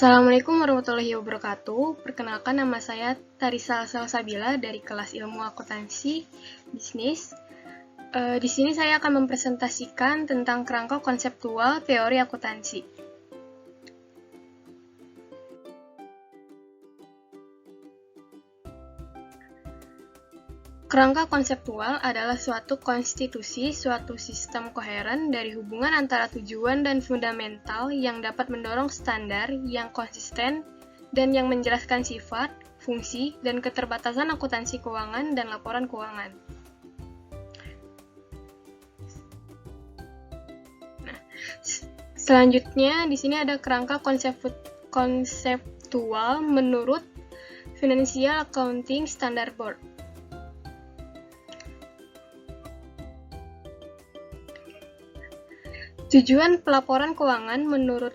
Assalamualaikum warahmatullahi wabarakatuh. Perkenalkan, nama saya Tarisa Salsabila dari kelas Ilmu Akuntansi Bisnis. Di sini saya akan mempresentasikan tentang kerangka konseptual teori akuntansi. Kerangka konseptual adalah suatu konstitusi, suatu sistem koheren dari hubungan antara tujuan dan fundamental yang dapat mendorong standar yang konsisten dan yang menjelaskan sifat, fungsi, dan keterbatasan akuntansi keuangan dan laporan keuangan. Nah, selanjutnya di sini ada kerangka konseptual menurut Financial Accounting Standard Board. Tujuan pelaporan keuangan menurut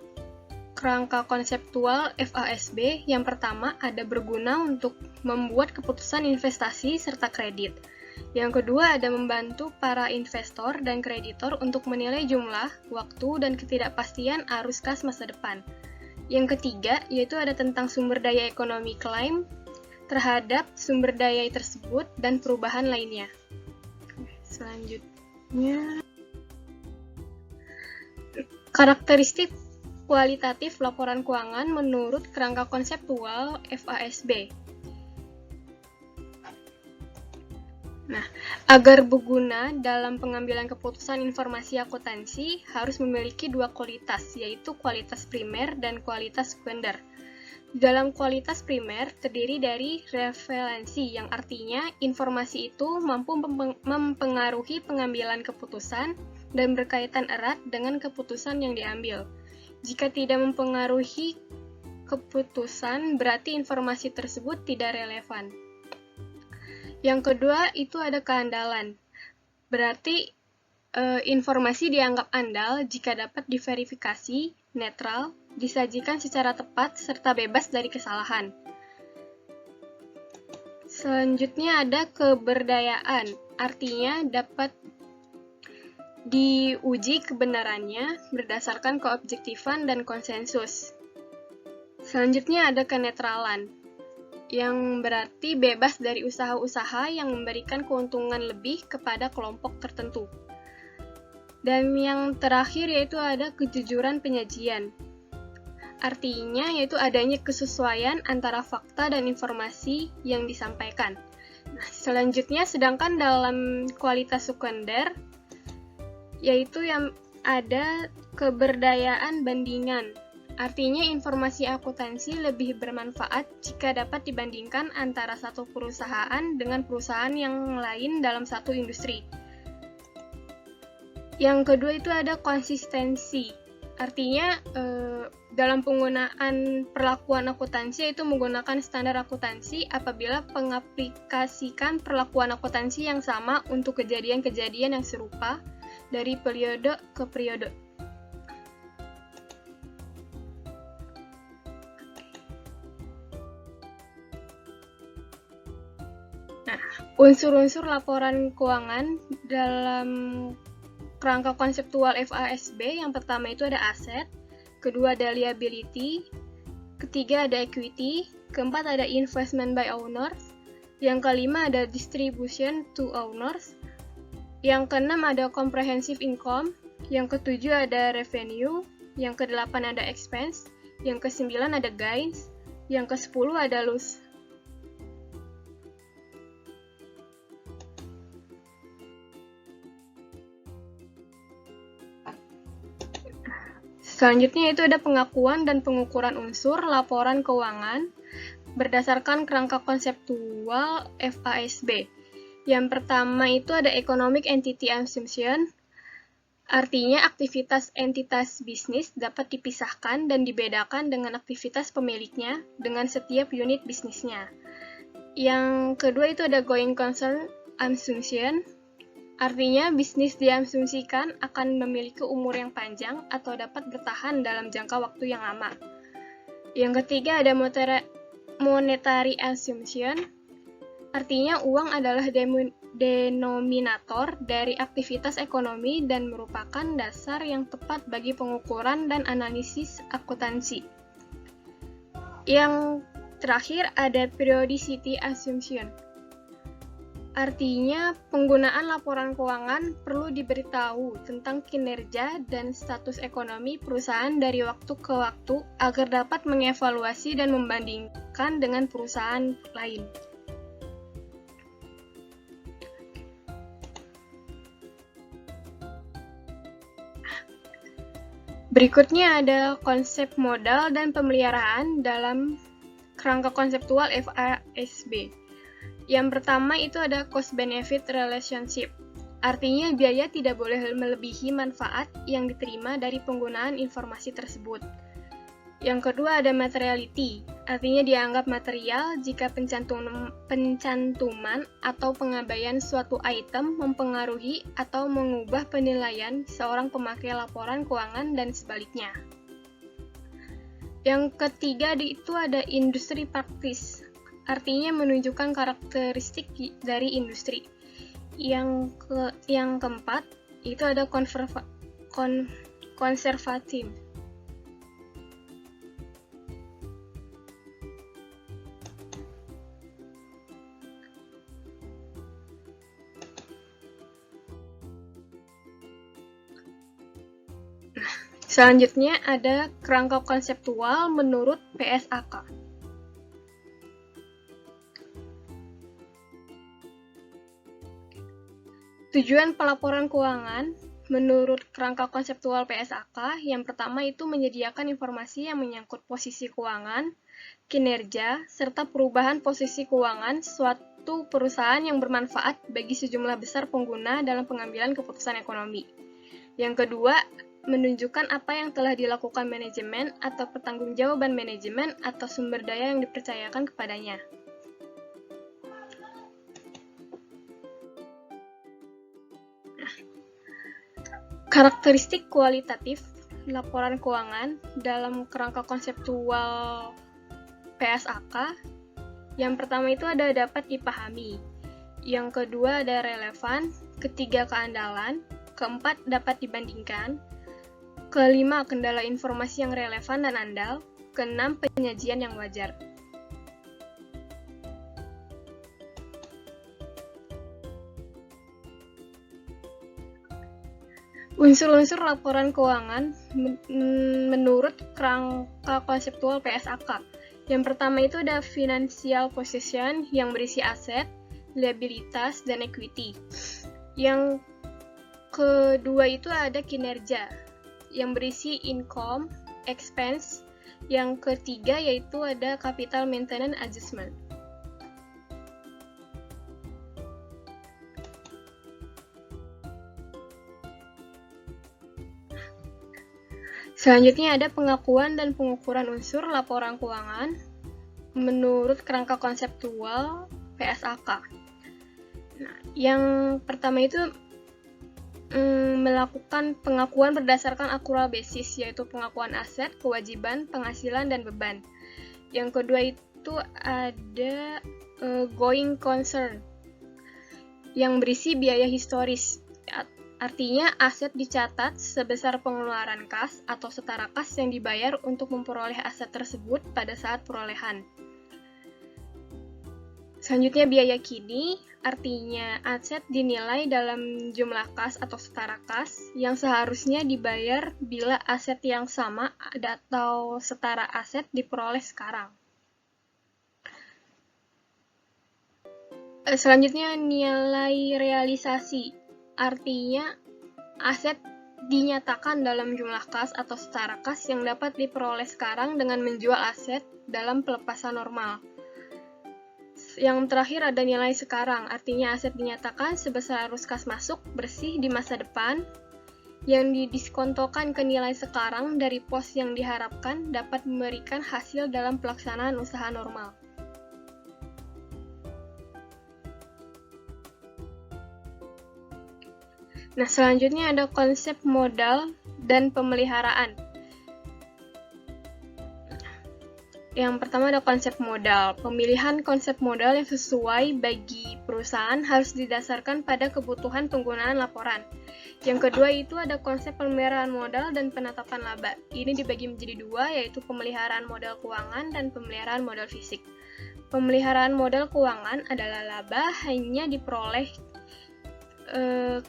kerangka konseptual FASB yang pertama ada berguna untuk membuat keputusan investasi serta kredit. Yang kedua ada membantu para investor dan kreditor untuk menilai jumlah, waktu, dan ketidakpastian arus kas masa depan. Yang ketiga yaitu ada tentang sumber daya ekonomi klaim terhadap sumber daya tersebut dan perubahan lainnya. Selanjutnya, karakteristik kualitatif laporan keuangan menurut kerangka konseptual FASB. Nah, agar berguna dalam pengambilan keputusan informasi akuntansi harus memiliki dua kualitas, yaitu kualitas primer dan kualitas sekunder. Dalam kualitas primer terdiri dari referensi, yang artinya informasi itu mampu mempengaruhi pengambilan keputusan dan berkaitan erat dengan keputusan yang diambil. Jika tidak mempengaruhi keputusan, berarti informasi tersebut tidak relevan. Yang kedua itu ada keandalan. Berarti informasi dianggap andal jika dapat diverifikasi, netral, disajikan secara tepat, serta bebas dari kesalahan. Selanjutnya ada keberdayaan, artinya dapat diuji kebenarannya berdasarkan keobjektifan dan konsensus. Selanjutnya ada kenetralan, yang berarti bebas dari usaha-usaha yang memberikan keuntungan lebih kepada kelompok tertentu. Dan yang terakhir yaitu ada kejujuran penyajian. Artinya yaitu adanya kesesuaian antara fakta dan informasi yang disampaikan. Nah, selanjutnya sedangkan dalam kualitas sekunder yaitu yang ada keberdayaan bandingan. Artinya informasi akuntansi lebih bermanfaat jika dapat dibandingkan antara satu perusahaan dengan perusahaan yang lain dalam satu industri. Yang kedua itu ada konsistensi. Artinya dalam penggunaan perlakuan akuntansi yaitu menggunakan standar akuntansi apabila mengaplikasikan perlakuan akuntansi yang sama untuk kejadian-kejadian yang serupa dari periode ke periode. Nah, unsur-unsur laporan keuangan dalam kerangka konseptual FASB yang pertama itu ada aset, kedua ada liability, ketiga ada equity, keempat ada investment by owners, yang kelima ada distribution to owners, yang keenam ada comprehensive income, yang ketujuh ada revenue, yang kedelapan ada expense, yang kesembilan ada gains, yang kesepuluh ada loss. Selanjutnya itu ada pengakuan dan pengukuran unsur laporan keuangan berdasarkan kerangka konseptual FASB. Yang pertama itu ada Economic Entity Assumption, artinya aktivitas entitas bisnis dapat dipisahkan dan dibedakan dengan aktivitas pemiliknya dengan setiap unit bisnisnya. Yang kedua itu ada Going Concern Assumption, artinya bisnis diasumsikan akan memiliki umur yang panjang atau dapat bertahan dalam jangka waktu yang lama. Yang ketiga ada Monetary Assumption, artinya uang adalah denominator dari aktivitas ekonomi dan merupakan dasar yang tepat bagi pengukuran dan analisis akuntansi. Yang terakhir ada periodicity assumption. Artinya, penggunaan laporan keuangan perlu diberitahu tentang kinerja dan status ekonomi perusahaan dari waktu ke waktu agar dapat mengevaluasi dan membandingkan dengan perusahaan lain. Berikutnya ada konsep modal dan pemeliharaan dalam kerangka konseptual FASB. Yang pertama itu ada cost-benefit relationship. Artinya biaya tidak boleh melebihi manfaat yang diterima dari penggunaan informasi tersebut. Yang kedua ada materiality. Artinya dianggap material jika pencantuman atau pengabaian suatu item mempengaruhi atau mengubah penilaian seorang pemakai laporan keuangan dan sebaliknya. Yang ketiga itu ada industry practice. Artinya menunjukkan karakteristik dari industri. Yang keempat itu ada konservatif. Selanjutnya ada kerangka konseptual menurut PSAK. Tujuan pelaporan keuangan menurut kerangka konseptual PSAK yang pertama itu menyediakan informasi yang menyangkut posisi keuangan, kinerja, serta perubahan posisi keuangan suatu perusahaan yang bermanfaat bagi sejumlah besar pengguna dalam pengambilan keputusan ekonomi. Yang kedua, menunjukkan apa yang telah dilakukan manajemen atau pertanggungjawaban manajemen atau sumber daya yang dipercayakan kepadanya. Karakteristik kualitatif laporan keuangan dalam kerangka konseptual PSAK. Yang pertama itu ada dapat dipahami. Yang kedua ada relevan, ketiga keandalan, keempat dapat dibandingkan, kelima kendala informasi yang relevan dan andal, keenam penyajian yang wajar. Unsur-unsur laporan keuangan menurut kerangka konseptual PSAK. Yang pertama itu ada financial position yang berisi aset, liabilitas, dan equity. Yang kedua itu ada kinerja yang berisi income, expense. Yang ketiga yaitu ada capital maintenance adjustment. Selanjutnya ada pengakuan dan pengukuran unsur laporan keuangan menurut kerangka konseptual PSAK. Nah, yang pertama itu melakukan pengakuan berdasarkan accrual basis, yaitu pengakuan aset, kewajiban, penghasilan, dan beban. Yang kedua itu ada going concern yang berisi biaya historis. Artinya, aset dicatat sebesar pengeluaran kas atau setara kas yang dibayar untuk memperoleh aset tersebut pada saat perolehan. Selanjutnya, biaya kini, artinya aset dinilai dalam jumlah kas atau setara kas yang seharusnya dibayar bila aset yang sama atau setara aset diperoleh sekarang. Selanjutnya, nilai realisasi. Artinya, aset dinyatakan dalam jumlah kas atau setara kas yang dapat diperoleh sekarang dengan menjual aset dalam pelepasan normal. Yang terakhir ada nilai sekarang, artinya aset dinyatakan sebesar arus kas masuk bersih di masa depan yang didiskontokan ke nilai sekarang dari pos yang diharapkan dapat memberikan hasil dalam pelaksanaan usaha normal. Nah, selanjutnya ada konsep modal dan pemeliharaan. Yang pertama ada konsep modal. Pemilihan konsep modal yang sesuai bagi perusahaan harus didasarkan pada kebutuhan penggunaan laporan. Yang kedua itu ada konsep pemeliharaan modal dan penetapan laba. Ini dibagi menjadi dua, yaitu pemeliharaan modal keuangan dan pemeliharaan modal fisik. Pemeliharaan modal keuangan adalah laba hanya diperoleh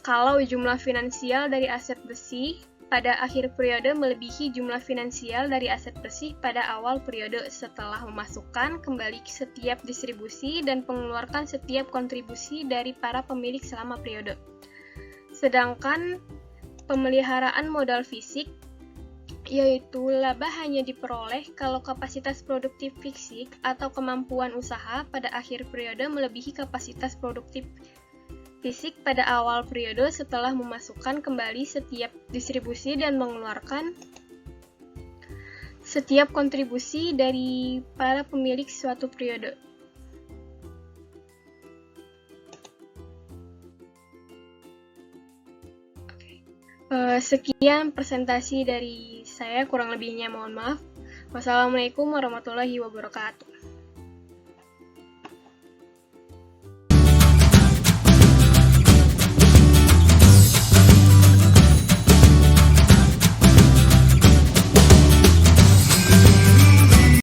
kalau jumlah finansial dari aset bersih pada akhir periode melebihi jumlah finansial dari aset bersih pada awal periode setelah memasukkan kembali setiap distribusi dan mengeluarkan setiap kontribusi dari para pemilik selama periode. Sedangkan pemeliharaan modal fisik yaitu laba hanya diperoleh kalau kapasitas produktif fisik atau kemampuan usaha pada akhir periode melebihi kapasitas produktif fisik pada awal periode setelah memasukkan kembali setiap distribusi dan mengeluarkan setiap kontribusi dari para pemilik suatu periode. Sekian presentasi dari saya, kurang lebihnya mohon maaf. Wassalamualaikum warahmatullahi wabarakatuh.